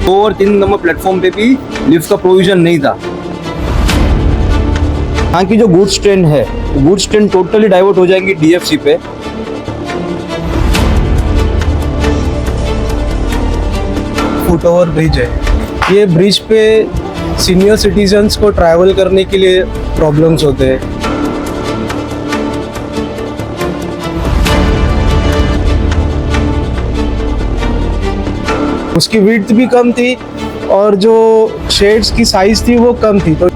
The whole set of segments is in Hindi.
2 और 3 नंबर प्लेटफॉर्म पे भी लिफ्ट का प्रोविजन नहीं था। यहाँ की जो गुड्स ट्रेन है, गुड्स ट्रेन टोटली डाइवर्ट हो जाएंगी डीएफसी पे। फुट ओवर ब्रिज है, ये ब्रिज पे सीनियर सिटीजन्स को ट्रैवल करने के लिए प्रॉब्लम्स होते हैं। उसकी विड्थ भी कम थी और जो शेड्स की साइज थी वो कम थी, तो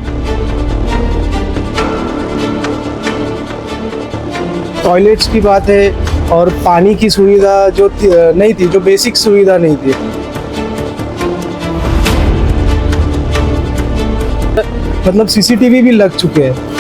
टॉयलेट्स की बात है और पानी की सुविधा जो नहीं थी, जो बेसिक सुविधा नहीं थी। मतलब सीसीटीवी भी लग चुके हैं।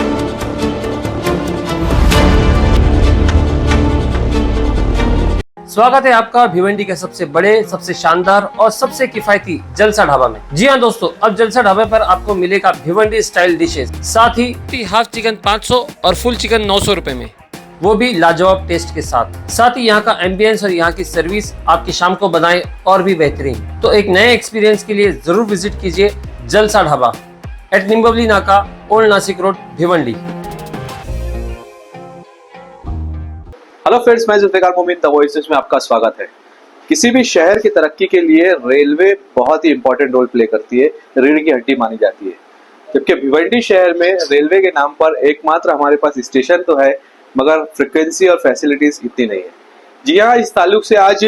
स्वागत है आपका भिवंडी के सबसे बड़े, सबसे शानदार और सबसे किफायती जलसा ढाबा में। जी हाँ दोस्तों, अब जलसा ढाबे पर आपको मिलेगा भिवंडी स्टाइल डिशेस, साथ ही हाफ चिकन 500 और फुल चिकन 900 रुपए में, वो भी लाजवाब टेस्ट के साथ। साथ ही यहाँ का एम्बियंस और यहाँ की सर्विस आपकी शाम को बनाए और भी बेहतरीन। तो एक नए एक्सपीरियंस के लिए जरूर विजिट कीजिए जलसा ढाबा एट निम्बवली नाका, old Nashik road, Bhiwandi. Hello friends, मैं जुल्फिकार मोमिन द वॉइसेस में आपका स्वागत है। किसी भी शहर की तरक्की के लिए रेलवे बहुत ही इंपॉर्टेंट रोल प्ले करती है, रीढ़ की हड्डी मानी जाती है। जबकि भिवंडी शहर में रेलवे के नाम पर एकमात्र हमारे पास स्टेशन तो है, मगर फ्रिक्वेंसी और फैसिलिटीज इतनी नहीं है। जी हाँ, इस ताल्लुक से आज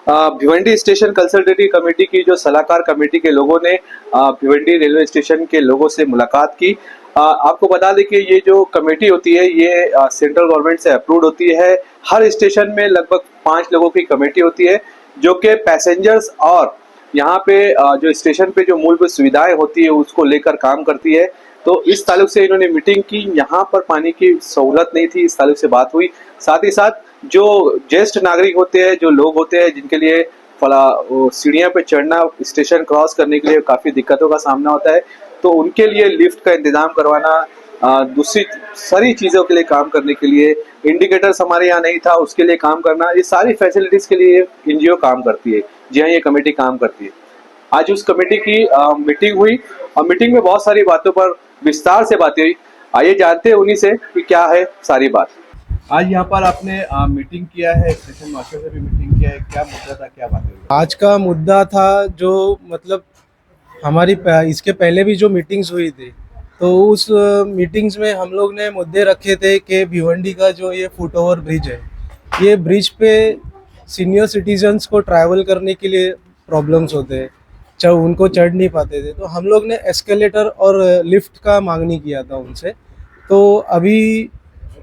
भिवंडी स्टेशन कंसल्टेटिव कमेटी की जो सलाहकार कमेटी के लोगों ने भिवंडी रेलवे स्टेशन के लोगों से मुलाकात की। आपको बता दें कि ये जो कमेटी होती है ये सेंट्रल गवर्नमेंट से अप्रूव्ड होती है। हर स्टेशन में लगभग 5 लोगों की कमेटी होती है जो कि पैसेंजर्स और यहाँ पे जो स्टेशन पे जो मूलभूत सुविधाएं होती है उसको लेकर काम करती है। तो इस ताल्लुक से इन्होंने मीटिंग की। यहाँ पर पानी की सहूलत नहीं थी, इस ताल्लुक से बात हुई। साथ ही साथ जो ज्येष्ठ नागरिक होते हैं, जो लोग होते हैं जिनके लिए सीढ़ियाँ पे चढ़ना, स्टेशन क्रॉस करने के लिए काफ़ी दिक्कतों का सामना होता है, तो उनके लिए लिफ्ट का इंतजाम करवाना, दूसरी सारी चीज़ों के लिए काम करने के लिए, इंडिकेटर्स हमारे यहाँ नहीं था उसके लिए काम करना, ये सारी फैसिलिटीज़ के लिए एनजीओ काम करती है। जी हाँ, ये कमेटी काम करती है। आज उस कमेटी की मीटिंग हुई और मीटिंग में बहुत सारी बातों पर विस्तार से बातें हुई। आइए जानते हैं उन्हीं से कि क्या है सारी बात। आज यहाँ पर आपने मीटिंग किया है, स्टेशन मास्टर से भी मीटिंग किया है, क्या मुद्दा था, क्या बातें हुई? आज का मुद्दा था जो मतलब हमारी इसके पहले भी जो मीटिंग्स हुई थी, तो उस मीटिंग्स में हम लोग ने मुद्दे रखे थे कि भिवंडी का जो ये फुट ओवर ब्रिज है, ये ब्रिज पे सीनियर सिटीजन्स को ट्रैवल करने के लिए प्रॉब्लम्स होते हैं, उनको चढ़ नहीं पाते थे। तो हम लोग ने एस्केलेटर और लिफ्ट का मांगनी किया था उनसे। तो अभी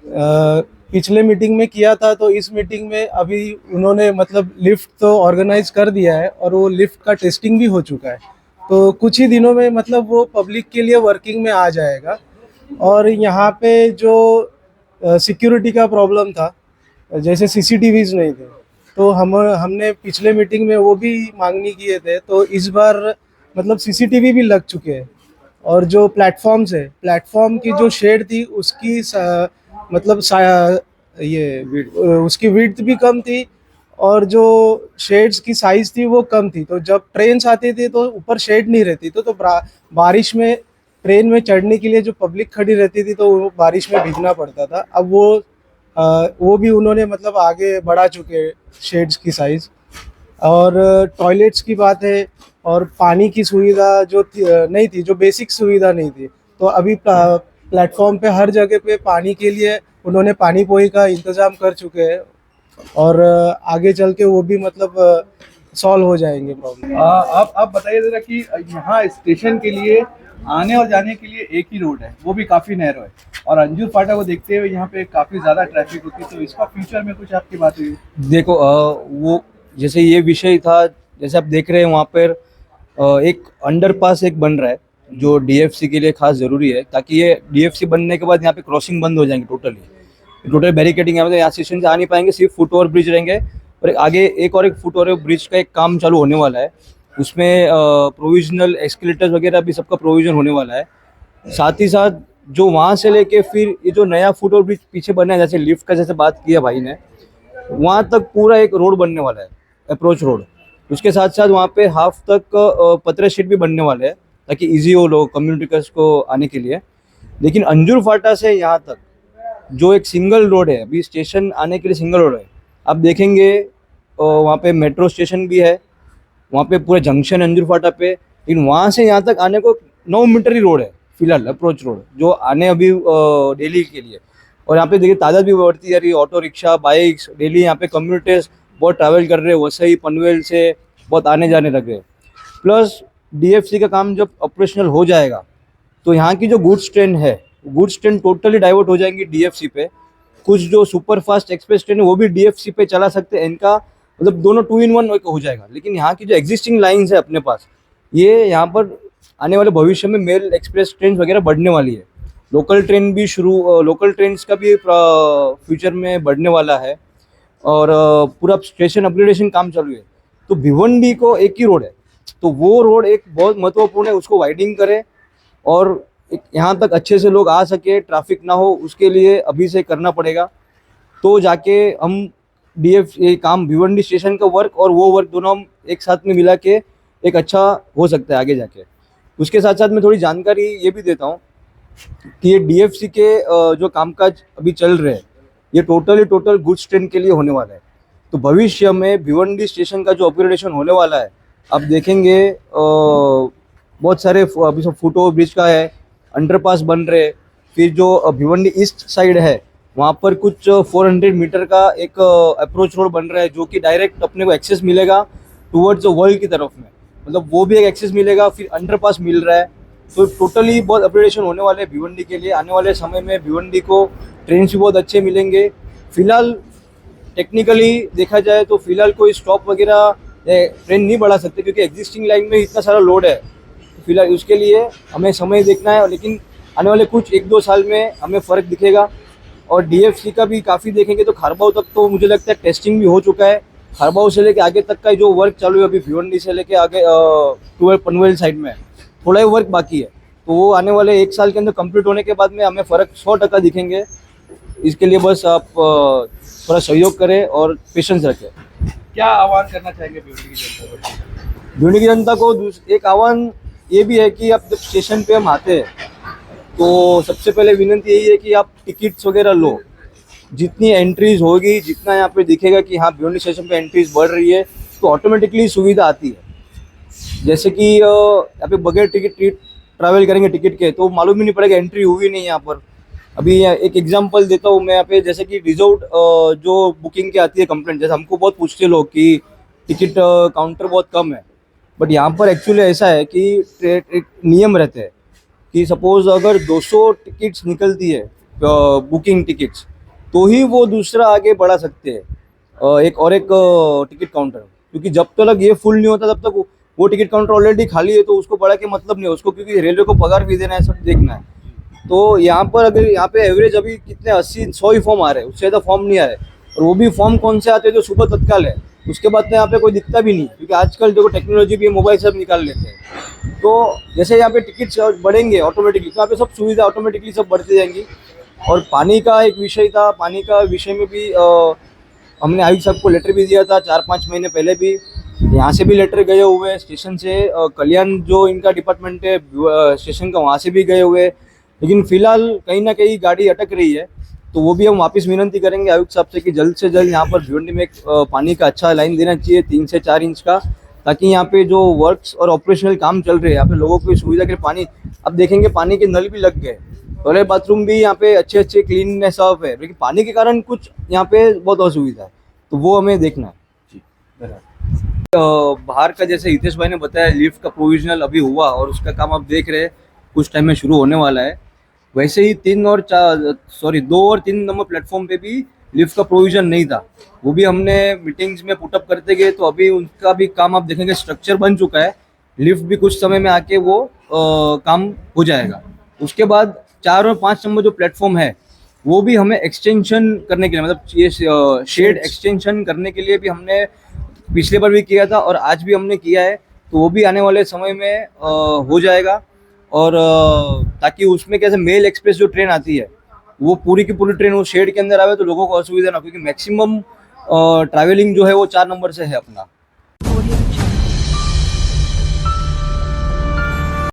पिछले मीटिंग में किया था, तो इस मीटिंग में अभी उन्होंने मतलब लिफ्ट तो ऑर्गेनाइज कर दिया है और वो लिफ्ट का टेस्टिंग भी हो चुका है। तो कुछ ही दिनों में मतलब वो पब्लिक के लिए वर्किंग में आ जाएगा। और यहाँ पे जो सिक्योरिटी का प्रॉब्लम था, जैसे सीसीटीवीज नहीं थे, तो हमने पिछले मीटिंग में वो भी मांगनी किए थे। तो इस बार मतलब सीसीटीवी भी लग चुके हैं और जो प्लेटफॉर्म्स है, प्लेटफॉर्म की जो शेड थी उसकी मतलब उसकी विड्थ भी कम थी और जो शेड्स की साइज थी वो कम थी। तो जब ट्रेन आती थी तो ऊपर शेड नहीं रहती, तो बारिश में ट्रेन में चढ़ने के लिए जो पब्लिक खड़ी रहती थी तो वो बारिश में भीगना पड़ता था। अब वो भी उन्होंने मतलब आगे बढ़ा चुके शेड्स की साइज। और टॉयलेट्स की बात है और पानी की सुविधा जो नहीं थी, जो बेसिक सुविधा नहीं थी, तो अभी प्लेटफॉर्म पे हर जगह पे पानी के लिए उन्होंने पानी पोई का इंतज़ाम कर चुके हैं और आगे चल के वो भी मतलब सॉल्व हो जाएंगे प्रॉब्लम। आप बताइए जरा कि यहाँ स्टेशन के लिए आने और जाने के लिए एक ही रोड है, वो भी काफ़ी नैरो है, और अंजूर फाटा को देखते हुए यहाँ पे काफ़ी ज़्यादा ट्रैफिक होती है, तो इसका फ्यूचर में कुछ आपकी बात हुई? देखो, वो जैसे ये विषय था, जैसे आप देख रहे हैं वहाँ पर एक अंडरपास एक बन रहा है जो डीएफसी के लिए खास ज़रूरी है, ताकि ये डीएफसी बनने के बाद यहाँ पे क्रॉसिंग बंद हो जाएंगे टोटल बैरिकेडिंग है, मतलब यहाँ स्टेशन से आ नहीं पाएंगे, सिर्फ फुट ओवर ब्रिज रहेंगे। और आगे एक फुट ओवर ब्रिज का एक काम चालू होने वाला है, उसमें प्रोविजनल एस्केलेटर्स वगैरह भी सबका प्रोविजन होने वाला है। साथ ही साथ जो वहाँ से लेके फिर ये जो नया फुट ओवर ब्रिज पीछे बनना है, जैसे लिफ्ट का जैसे बात किया भाई ने, वहाँ तक पूरा एक रोड बनने वाला है, अप्रोच रोड। उसके साथ साथ वहाँ पे हाफ तक पतरे शीट भी बनने वाले हैं ताकि इजी हो लोग कम्युनिटीज को आने के लिए। लेकिन अंजुर फाटा से यहाँ तक जो एक सिंगल रोड है, अभी स्टेशन आने के लिए सिंगल रोड है। आप देखेंगे वहाँ पे मेट्रो स्टेशन भी है, वहाँ पे पूरे जंक्शन अंजुर फाटा पे, लेकिन वहाँ से यहाँ तक आने को 9 मीटर ही रोड है फिलहाल, अप्रोच रोड जो आने अभी दिल्ली के लिए। और यहाँ पे देखिए तादाद भी बढ़ती जा रही है, ऑटो रिक्शा बाइक्स डेली यहाँ पे कम्युनिटीज बहुत ट्रैवल कर रहे हैं, वसई पनवेल से बहुत आने जाने लगे। प्लस डीएफसी का काम जब ऑपरेशनल हो जाएगा तो यहाँ की जो गुड्स ट्रेन है, गुड्स ट्रेन टोटली डाइवर्ट हो जाएंगी डीएफसी पे। कुछ जो सुपर फास्ट एक्सप्रेस ट्रेन है वो भी डीएफसी पे चला सकते हैं, इनका मतलब दोनों 2 in 1 हो जाएगा। लेकिन यहाँ की जो एग्जिस्टिंग लाइन्स है अपने पास, ये यहाँ पर आने वाले भविष्य में मेल एक्सप्रेस ट्रेन वगैरह बढ़ने वाली है। लोकल ट्रेन भी लोकल ट्रेन्स का भी फ्यूचर में बढ़ने वाला है। और पूरा स्टेशन अपग्रेडेशन काम चालू है। तो भिवंडी को एक ही रोड है, तो वो रोड एक बहुत महत्वपूर्ण है, उसको वाइडिंग करे और यहाँ तक अच्छे से लोग आ सके, ट्रैफिक ना हो, उसके लिए अभी से करना पड़ेगा। तो जाके हम ये काम भिवंडी स्टेशन का वर्क और वो वर्क दोनों हम एक साथ में मिला के एक अच्छा हो सकता है आगे जाके। उसके साथ साथ मैं थोड़ी जानकारी ये भी देता हूँ कि ये डीएफसी के जो कामकाज अभी चल रहे हैं ये टोटल गुड्स ट्रेन के लिए होने वाला है। तो भविष्य में भिवंडी स्टेशन का जो अपग्रेडेशन होने वाला है, आप देखेंगे बहुत सारे अभी सब फुट ओवर ब्रिज का है, अंडरपास बन रहे। फिर जो भिवंडी ईस्ट साइड है वहाँ पर कुछ 400 मीटर का एक अप्रोच रोड बन रहा है जो कि डायरेक्ट अपने को एक्सेस मिलेगा टूवर्ड्स वर्ल्ड की तरफ में, मतलब वो भी एक एक्सेस मिलेगा। फिर अंडरपास मिल रहा है, तो टोटली बहुत अपग्रेडेशन होने वाले हैं भिवंडी के लिए। आने वाले समय में भिवंडी को ट्रेन भी बहुत अच्छे मिलेंगे। फिलहाल टेक्निकली देखा जाए तो फिलहाल कोई स्टॉप वगैरह ट्रेन नहीं बढ़ा सकते क्योंकि एग्जिस्टिंग लाइन में इतना सारा लोड है। फिलहाल उसके लिए हमें समय देखना है, लेकिन आने वाले कुछ 1-2 साल में हमें फ़र्क दिखेगा। और डीएफसी का भी काफ़ी देखेंगे तो खारबाव तक तो मुझे लगता है टेस्टिंग भी हो चुका है। खारबाव से लेके आगे तक का जो वर्क चालू है अभी भिवंडी से लेके आगे पनवेल साइड में थोड़ा ही वर्क बाकी है, तो वो आने वाले 1 साल के अंदर कंप्लीट होने के बाद में हमें फ़र्क 100% दिखेंगे। इसके लिए बस आप थोड़ा सहयोग करें और पेशेंस रखें। क्या आह्वान करना चाहेंगे भिवंडी की जनता को? भिवंडी की जनता को एक आह्वान ये भी है कि आप जब स्टेशन पे हम आते हैं तो सबसे पहले विनती यही है कि आप टिकट्स वगैरह लो। जितनी एंट्रीज होगी, जितना यहाँ पे दिखेगा कि हाँ भिवंडी स्टेशन पे एंट्रीज बढ़ रही है, तो ऑटोमेटिकली सुविधा आती है। जैसे कि यहाँ पे बगैर टिकट ट्रैवल करेंगे टिकट के तो मालूम ही नहीं पड़ेगा एंट्री हुई नहीं यहाँ पर। अभी एक एग्जांपल देता हूँ मैं यहाँ पे, जैसे कि रिजर्व जो बुकिंग की आती है कंप्लेंट, जैसे हमको बहुत पूछते लोग कि टिकट काउंटर बहुत कम है, बट यहाँ पर एक्चुअली ऐसा है कि एक नियम रहते हैं कि सपोज अगर 200 टिकट्स निकलती है बुकिंग टिकट्स, तो ही वो दूसरा आगे बढ़ा सकते हैं एक टिकट काउंटर, क्योंकि जब तक ये फुल नहीं होता तब तक वो टिकट काउंटर ऑलरेडी खाली है, तो उसको बढ़ा के मतलब नहीं है उसको, क्योंकि रेलवे को पगार भी देना है, सब देखना है। तो यहाँ पर अगर यहाँ पे एवरेज अभी कितने 80-100 ही फॉर्म आ रहे हैं, उससे ज़्यादा फॉर्म नहीं आ रहे, और वो भी फॉर्म कौन से आते हैं जो सुबह तत्काल है, उसके बाद में यहाँ पे कोई दिखता भी नहीं, क्योंकि आजकल देखो टेक्नोलॉजी भी मोबाइल से सब निकाल लेते हैं। तो जैसे यहाँ पे टिकट बढ़ेंगे ऑटोमेटिकली, तो यहाँ पे सब सुविधा ऑटोमेटिकली सब बढ़ती जाएंगी। और पानी का एक विषय था, पानी का विषय में भी हमने आयुक्त साहब को लेटर भी दिया था 4-5 महीने पहले भी, यहाँ से भी लेटर गए हुए हैं, स्टेशन से कल्याण जो इनका डिपार्टमेंट है स्टेशन का, वहाँ से भी गए हुए, लेकिन फिलहाल कहीं ना कहीं गाड़ी अटक रही है। तो वो भी हम वापस विनती करेंगे आयुक्त साहब से जल्द यहाँ पर भिवंडी में एक पानी का अच्छा लाइन देना चाहिए 3 से 4 इंच का, ताकि यहाँ पे जो वर्क्स और ऑपरेशनल काम चल रहे हैं यहाँ पे लोगों को सुविधा के लिए पानी, अब देखेंगे पानी के नल भी लग गए, टॉयलेट बाथरूम भी यहाँ पे अच्छे क्लीननेस ऑफ है, लेकिन पानी के कारण कुछ यहाँ पे बहुत असुविधा है, तो वो हमें देखना है। बाहर का जैसे हितेश भाई ने बताया लिफ्ट का प्रोविजनल अभी हुआ और उसका काम आप देख रहे हैं कुछ टाइम में शुरू होने वाला है। वैसे ही 2 और 3 नंबर प्लेटफॉर्म पे भी लिफ्ट का प्रोविजन नहीं था, वो भी हमने मीटिंग्स में पुटअप करते गए, तो अभी उनका भी काम आप देखेंगे स्ट्रक्चर बन चुका है, लिफ्ट भी कुछ समय में आके वो काम हो जाएगा। उसके बाद 4 और 5 नंबर जो प्लेटफॉर्म है वो भी हमें एक्सटेंशन करने के लिए, मतलब ये शेड एक्सटेंशन करने के लिए भी हमने पिछले बार भी किया था और आज भी हमने किया है, तो वो भी आने वाले समय में हो जाएगा। और ताकि उसमें कैसे मेल एक्सप्रेस जो ट्रेन आती है वो पूरी की पूरी ट्रेन वो शेड के अंदर आवे, तो लोगों को असुविधा ना, क्योंकि मैक्सिमम ट्रैवलिंग जो है वो 4 नंबर से है अपना।